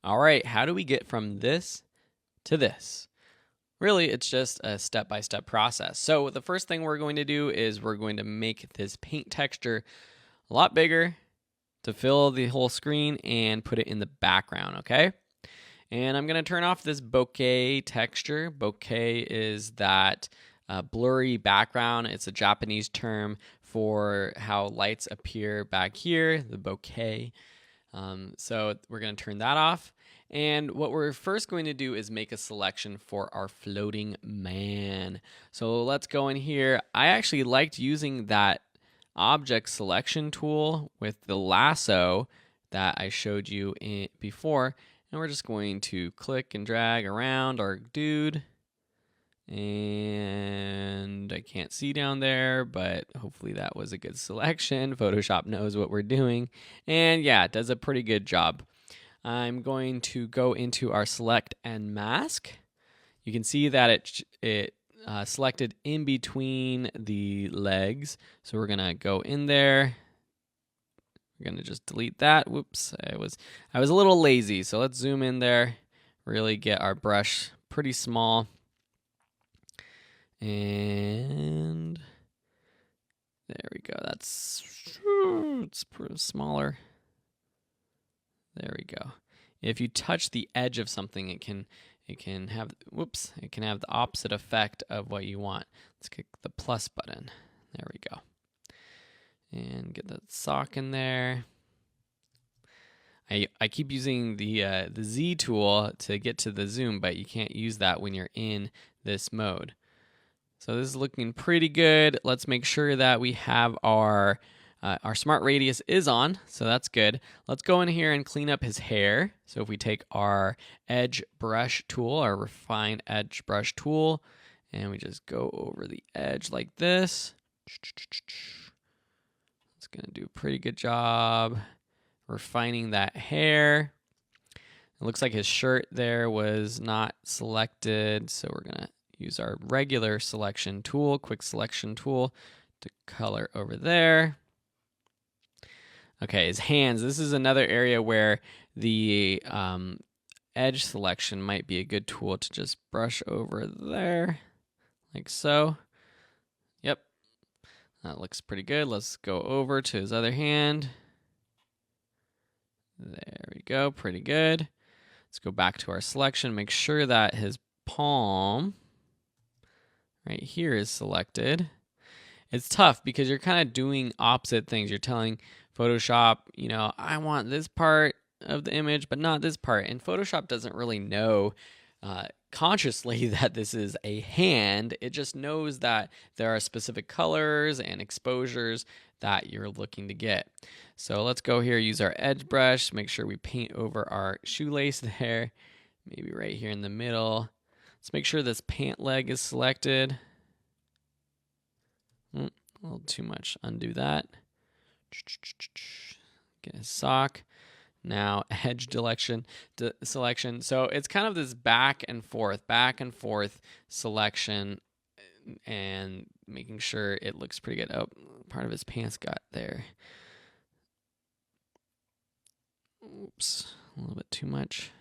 All right, how do we get from this to this? Really, it's just a step-by-step process. So the first thing we're going to do is we're going to make this paint texture a lot bigger to fill the whole screen and put it in the background, okay? And I'm going to turn off this bokeh texture. Bokeh is that blurry background. It's a Japanese term for how lights appear back here, the bokeh. So we're going to turn that off. And what we're first going to do is make a selection for our floating man. So let's go in here. I actually liked using that object selection tool with the lasso that I showed you before. And we're just going to click and drag around our dude. And I can't see down there, but hopefully that was a good selection. Photoshop knows what we're doing. And yeah, it does a pretty good job. I'm going to go into our select and mask. You can see that it selected in between the legs. So we're going to go in there. We're going to just delete that. Whoops, I was a little lazy. So let's zoom in there, really get our brush pretty small. And there we go. It's smaller. There we go. If you touch the edge of something, it can have the opposite effect of what you want. Let's click the plus button. There we go. And get the sock in there. I keep using the Z tool to get to the zoom, but you can't use that when you're in this mode. So this is looking pretty good. Let's make sure that we have our smart radius is on, so that's good. Let's go in here and clean up his hair. So if we take our edge brush tool, our refine edge brush tool, and we just go over the edge like this. It's gonna do a pretty good job refining that hair. It looks like his shirt there was not selected, so we're gonna use our regular selection tool, quick selection tool, to color over there. Okay, his hands. This is another area where the edge selection might be a good tool to just brush over there, like so. Yep, that looks pretty good. Let's go over to his other hand. There we go, pretty good. Let's go back to our selection, make sure that his palm right here is selected. It's tough because you're kind of doing opposite things. You're telling Photoshop, I want this part of the image, but not this part. And Photoshop doesn't really know consciously that this is a hand. It just knows that there are specific colors and exposures that you're looking to get. So let's go here, use our edge brush, make sure we paint over our shoelace there, maybe right here in the middle. Let's make sure this pant leg is selected. A little too much. Undo that. Get a sock. Now edge selection. So it's kind of this back and forth selection and making sure it looks pretty good. Oh, part of his pants got there. Oops, a little bit too much.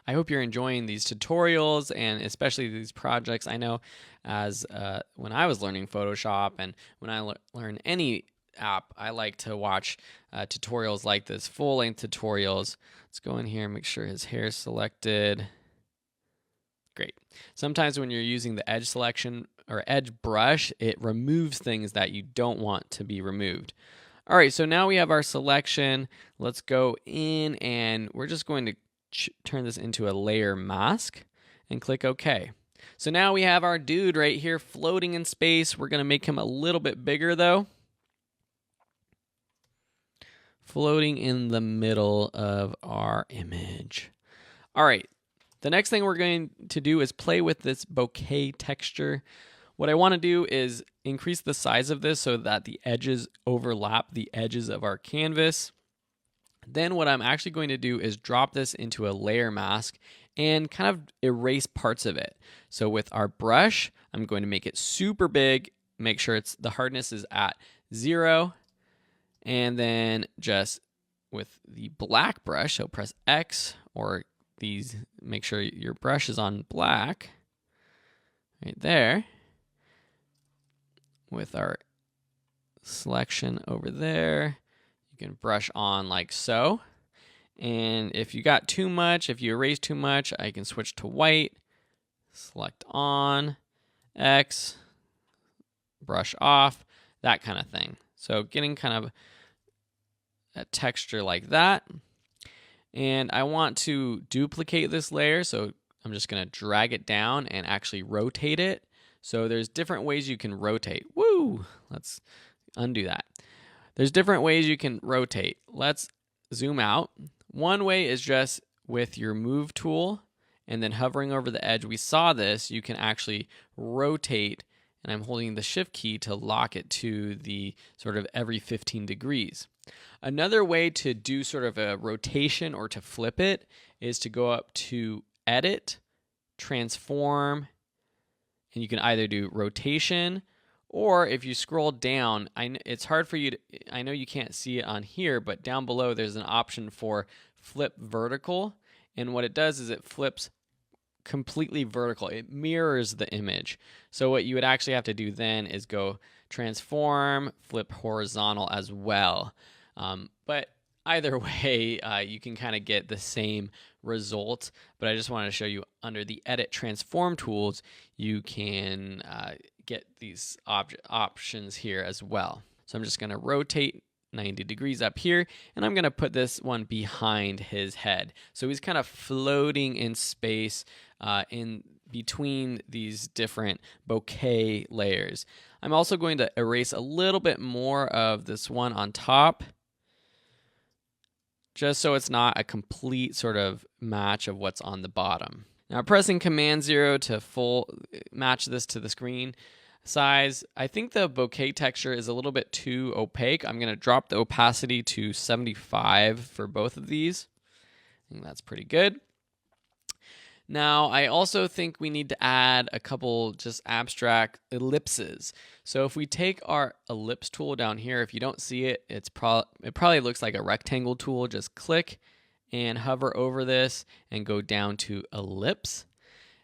I hope you're enjoying these tutorials and especially these projects. I know as when I was learning Photoshop and when I learn any app, I like to watch tutorials like this, full-length tutorials. Let's go in here and make sure his hair is selected. Great. Sometimes when you're using the edge selection or edge brush, it removes things that you don't want to be removed. All right, so now we have our selection. Let's go in and we're just going to turn this into a layer mask and click OK. So now we have our dude right here floating in space. We're going to make him a little bit bigger though. Floating in the middle of our image. All right, the next thing we're going to do is play with this bokeh texture. What I want to do is increase the size of this so that the edges overlap the edges of our canvas. Then what I'm actually going to do is drop this into a layer mask and kind of erase parts of it. So with our brush, I'm going to make it super big, make sure the hardness is at 0, and then just with the black brush. So press X, or make sure your brush is on black right there with our selection over there. You can brush on like so. And if you got too much, if you erase too much, I can switch to white, select on, X, brush off, that kind of thing. So getting kind of a texture like that. And I want to duplicate this layer, so I'm just going to drag it down and actually rotate it. So there's different ways you can rotate. Woo! Let's undo that. There's different ways you can rotate. Let's zoom out. One way is just with your move tool and then hovering over the edge. We saw this. You can actually rotate, and I'm holding the shift key to lock it to the sort of every 15 degrees. Another way to do sort of a rotation or to flip it is to go up to Edit, Transform, and you can either do rotation, or if you scroll down, it's hard for you to, I know you can't see it on here, but down below there's an option for flip vertical, and what it does is it flips completely vertical. It mirrors the image. So what you would actually have to do then is go transform, flip horizontal as well. But either way, you can kind of get the same result. But I just wanted to show you under the Edit Transform tools, you can get these options here as well. So I'm just going to rotate 90 degrees up here, and I'm going to put this one behind his head. So he's kind of floating in space in between these different bouquet layers. I'm also going to erase a little bit more of this one on top, just so it's not a complete sort of match of what's on the bottom. Now pressing Command 0 to full match this to the screen size. I think the bouquet texture is a little bit too opaque. I'm going to drop the opacity to 75 for both of these. I think that's pretty good. Now, I also think we need to add a couple just abstract ellipses. So if we take our ellipse tool down here, if you don't see it, it probably looks like a rectangle tool. Just click and hover over this and go down to ellipse.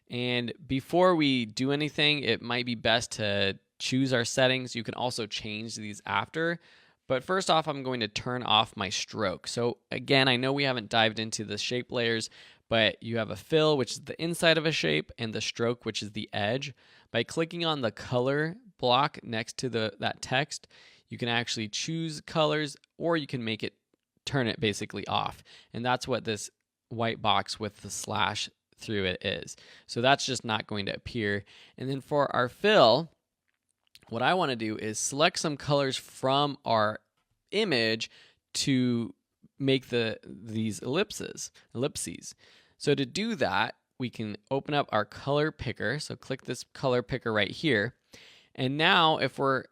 And before we do anything, it might be best to choose our settings. You can also change these after. But first off, I'm going to turn off my stroke. So again, I know we haven't dived into the shape layers, but you have a fill, which is the inside of a shape, and the stroke, which is the edge. By clicking on the color block next to that text, you can actually choose colors, or you can turn it basically off. And that's what this white box with the slash through it is. So that's just not going to appear. And then for our fill, what I want to do is select some colors from our image to make these ellipses. So to do that, we can open up our color picker. So click this color picker right here. And now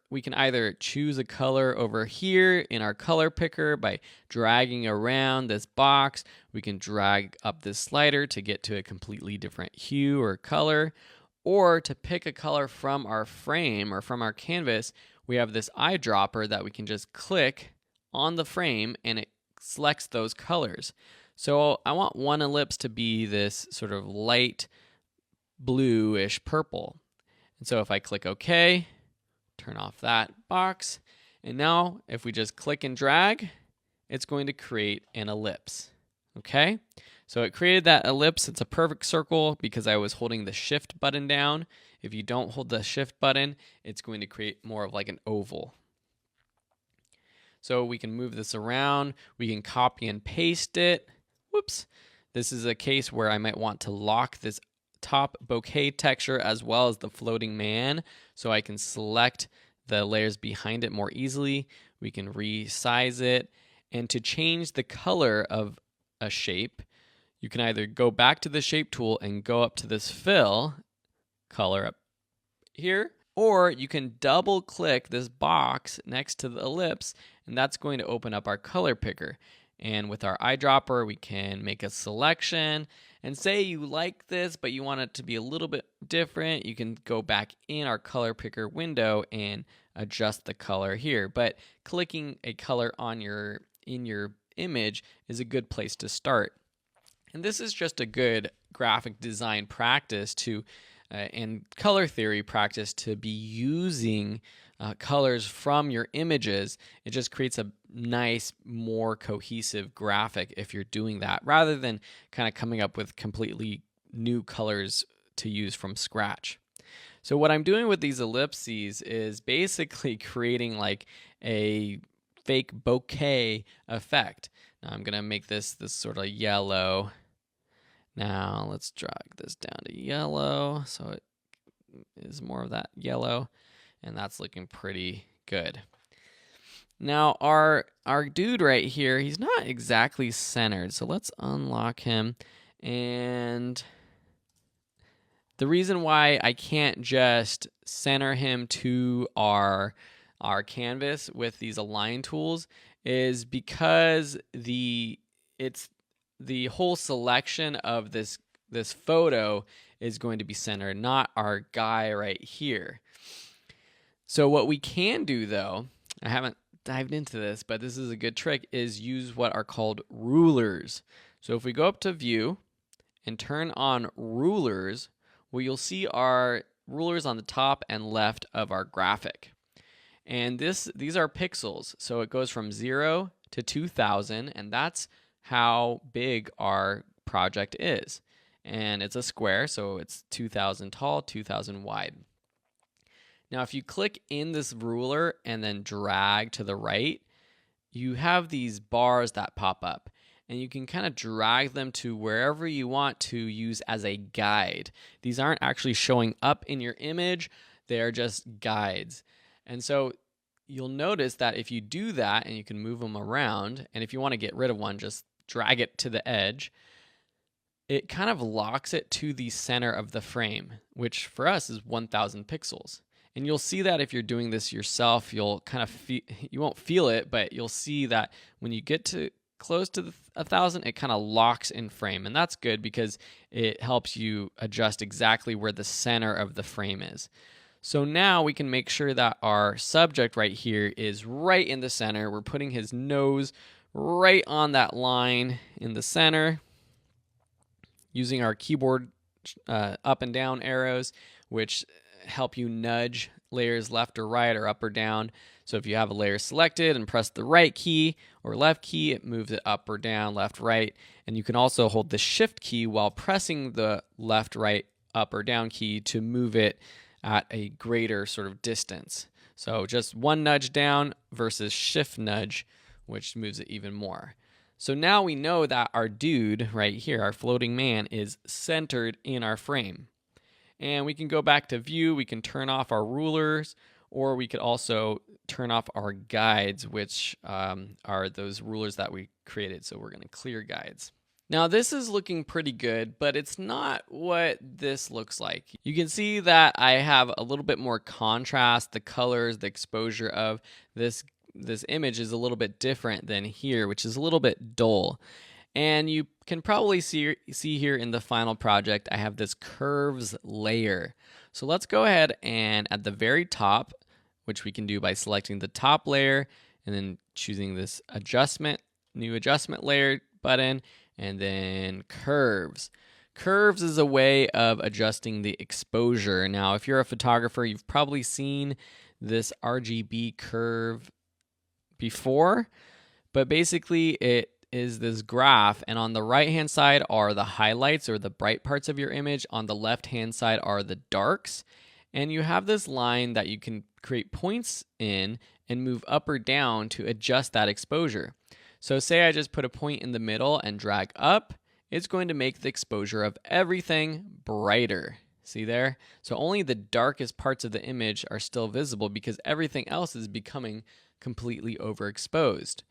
we can either choose a color over here in our color picker by dragging around this box. We can drag up this slider to get to a completely different hue or color. Or to pick a color from our frame or from our canvas, we have this eyedropper that we can just click on the frame and it selects those colors. So I want one ellipse to be this sort of light bluish purple. And so if I click OK, turn off that box, and now if we just click and drag, it's going to create an ellipse. Okay? So it created that ellipse. It's a perfect circle because I was holding the shift button down. If you don't hold the shift button, it's going to create more of like an oval. So we can move this around. We can copy and paste it. Whoops. This is a case where I might want to lock this top bouquet texture as well as the floating man, so I can select the layers behind it more easily. We can resize it. And to change the color of a shape, you can either go back to the shape tool and go up to this fill color up here, or you can double click this box next to the ellipse, and that's going to open up our color picker. And with our eyedropper, we can make a selection. And say you like this, but you want it to be a little bit different, you can go back in our color picker window and adjust the color here. But clicking a color in your image is a good place to start. And this is just a good graphic design practice and color theory practice to be using colors from your images. It just creates a nice, more cohesive graphic if you're doing that, rather than kind of coming up with completely new colors to use from scratch. So what I'm doing with these ellipses is basically creating like a fake bokeh effect. Now I'm going to make this sort of yellow. Now let's drag this down to yellow so it is more of that yellow, and that's looking pretty good. Now our dude right here, he's not exactly centered, so let's unlock him. And the reason why I can't just center him to our canvas with these align tools is because the whole selection of this photo is going to be centered, not our guy right here. So what we can do, though, I haven't dived into this, but this is a good trick, is use what are called rulers. So if we go up to view and turn on rulers, well, you'll see our rulers on the top and left of our graphic. And these are pixels. So it goes from 0 to 2000, and that's how big our project is. And it's a square, so it's 2000 tall, 2000 wide. Now, if you click in this ruler and then drag to the right, you have these bars that pop up. And you can kind of drag them to wherever you want to use as a guide. These aren't actually showing up in your image, they are just guides. And so you'll notice that if you do that, and you can move them around, and if you want to get rid of one, just drag it to the edge, it kind of locks it to the center of the frame, which for us is 1000 pixels. And you'll see that if you're doing this yourself, you'll kind of you won't feel it, but you'll see that when you get to close to 1000, it kind of locks in frame. And that's good because it helps you adjust exactly where the center of the frame is. So now we can make sure that our subject right here is right in the center. We're putting his nose right on that line in the center using our keyboard up and down arrows, which help you nudge layers left or right or up or down. So if you have a layer selected and press the right key or left key, it moves it up or down, left, right. And you can also hold the shift key while pressing the left, right, up or down key to move it at a greater sort of distance. So just one nudge down versus shift nudge, which moves it even more. So now we know that our dude right here, our floating man, is centered in our frame. And we can go back to view, we can turn off our rulers, or we could also turn off our guides, which are those rulers that we created. So we're going to clear guides. Now this is looking pretty good, but it's not what this looks like. You can see that I have a little bit more contrast. The colors, the exposure of this image is a little bit different than here, which is a little bit dull. And you can probably see here in the final project, I have this curves layer. So let's go ahead and at the very top, which we can do by selecting the top layer and then choosing this new adjustment layer button, and then curves. Curves is a way of adjusting the exposure. Now, if you're a photographer, you've probably seen this RGB curve before, but basically it is this graph, and on the right hand side are the highlights or the bright parts of your image, on the left hand side are the darks, and you have this line that you can create points in and move up or down to adjust that exposure. So say I just put a point in the middle and drag up, it's going to make the exposure of everything brighter. See there? So only the darkest parts of the image are still visible because everything else is becoming completely overexposed.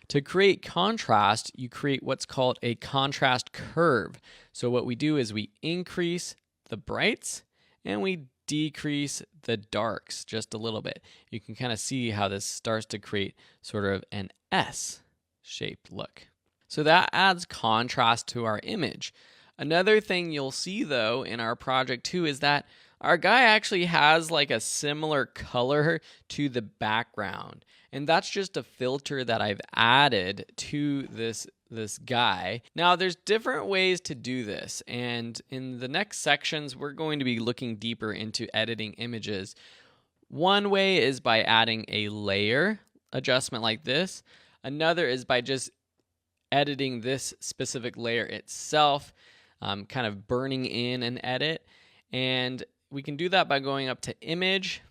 To create contrast, you create what's called a contrast curve. So what we do is we increase the brights and we decrease the darks just a little bit. You can kind of see how this starts to create sort of an S-shaped look. So that adds contrast to our image. Another thing you'll see though in our project too is that our guy actually has like a similar color to the background. And that's just a filter that I've added to this guy. Now, there's different ways to do this. And in the next sections, we're going to be looking deeper into editing images. One way is by adding a layer adjustment like this. Another is by just editing this specific layer itself, kind of burning in an edit. And we can do that by going up to Image,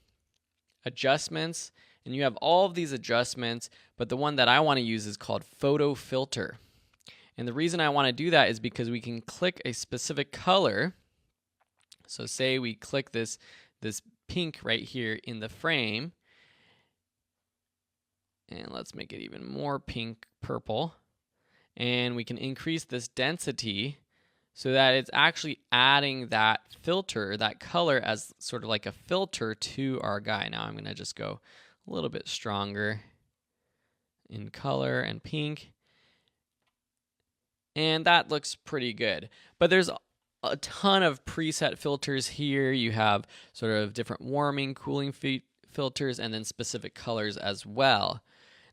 Adjustments, and you have all of these adjustments, but the one that I want to use is called Photo Filter. And the reason I want to do that is because we can click a specific color. So say we click this pink right here in the frame, and let's make it even more pink purple, and we can increase this density so that it's actually adding that filter, that color, as sort of like a filter to our guy. Now I'm going to just go a little bit stronger in color and pink, and that looks pretty good. But there's a ton of preset filters here. You have sort of different warming, cooling filters, and then specific colors as well.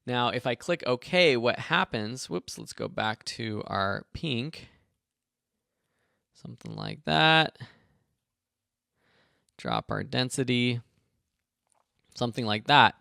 Now, if I click OK, what happens, whoops, let's go back to our pink. Something like that. Drop our density. Something like that.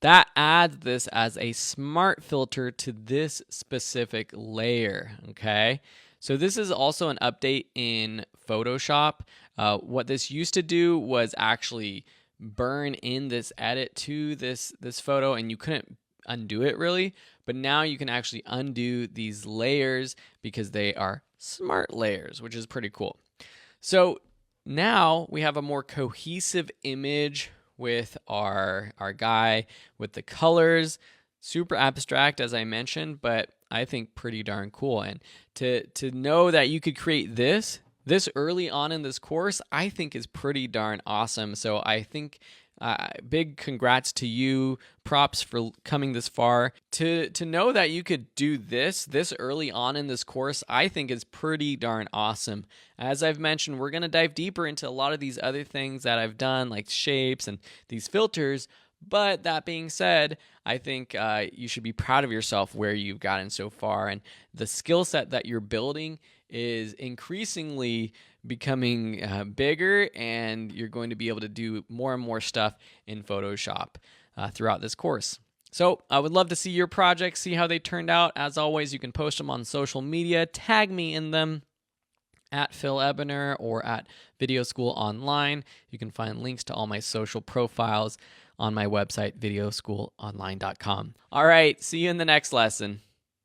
That adds this as a smart filter to this specific layer, okay? So this is also an update in Photoshop. What this used to do was actually burn in this edit to this photo, and you couldn't undo it really, but now you can actually undo these layers because they are smart layers, which is pretty cool. So now we have a more cohesive image with our guy, with the colors, super abstract as I mentioned, but I think pretty darn cool. And to know that you could create this early on in this course, I think is pretty darn awesome. So I think big congrats to you, props for coming this far. To know that you could do this early on in this course, I think is pretty darn awesome. As I've mentioned, we're going to dive deeper into a lot of these other things that I've done, like shapes and these filters. But that being said, I think you should be proud of yourself where you've gotten so far, and the skill set that you're building is increasingly becoming bigger, and you're going to be able to do more and more stuff in Photoshop throughout this course. So I would love to see your projects, see how they turned out. As always, you can post them on social media, tag me in them at Phil Ebener or at Video School Online. You can find links to all my social profiles on my website, videoschoolonline.com. All right, see you in the next lesson.